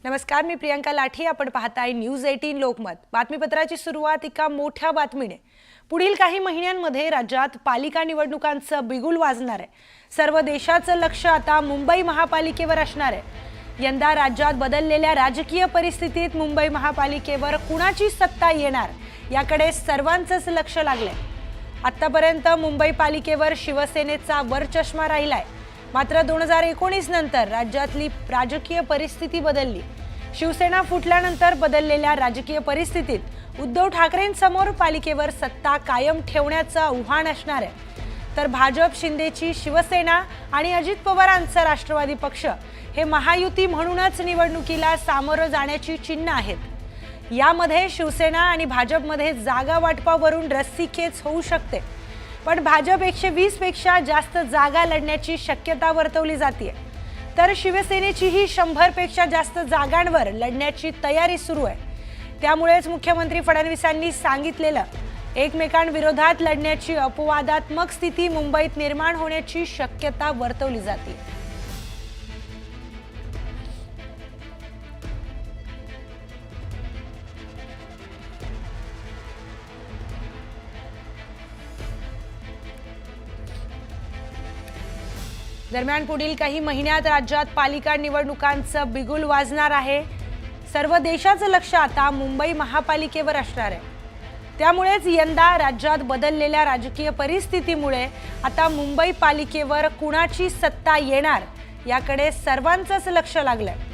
नमस्कार, मी प्रियंका लाठी. आपण पाहताय न्यूज 18 लोकमत. बातमीपत्राची सुरुवात एका मोठ्या बातमीने. पुढील काही महिन्यांमध्ये राज्यात पालिका निवडणुकांचं बिगुल वाजणार आहे. सर्व देशाचं लक्ष आता मुंबई महापालिकेवर असणार आहे. यंदा राज्यात बदललेल्या राजकीय परिस्थितीत मुंबई महापालिकेवर कुणाची सत्ता येणार याकडे सर्वांचंच लक्ष लागलंय. आतापर्यंत मुंबई पालिकेवर शिवसेनेचा वरचष्मा राहिलाय. मात्र 2019 नंतर राज्यातली राजकीय परिस्थिती बदलली. शिवसेना फुटल्यानंतर बदललेल्या राजकीय परिस्थितीत उद्धव ठाकरेंसमोर पालिकेवर सत्ता कायम ठेवण्याचं आव्हान असणार आहे. तर भाजप, शिंदेची शिवसेना आणि अजित पवारांचा राष्ट्रवादी पक्ष हे महायुती म्हणूनच निवडणुकीला सामोरं जाण्याची चिन्ह आहेत. यामध्ये शिवसेना आणि भाजपमध्ये जागा वाटपावरून रस्सीखेच होऊ शकते. पण भाजप 120 पेक्षा जास्त जागा लढण्याची शक्यता वर्तवली जाते. तर शिवसेनेचीही 100 पेक्षा जास्त जागांवर लढण्याची तयारी सुरू आहे. त्यामुळेच मुख्यमंत्री फडणवीसांनी सांगितलेलं एकमेकांविरोधात लढण्याची अपवादात्मक स्थिती मुंबईत निर्माण होण्याची शक्यता वर्तवली जाते. दरम्यान पुढील काही महिन्यात राज्यात पालिका निवडणुकांचं बिगुल वाजणार आहे. सर्व देशाचं लक्ष आता मुंबई महापालिकेवर असणार आहे. त्यामुळेच यंदा राज्यात बदललेल्या राजकीय परिस्थितीमुळे आता मुंबई पालिकेवर कुणाची सत्ता येणार याकडे सर्वांचंच लक्ष लागलंय.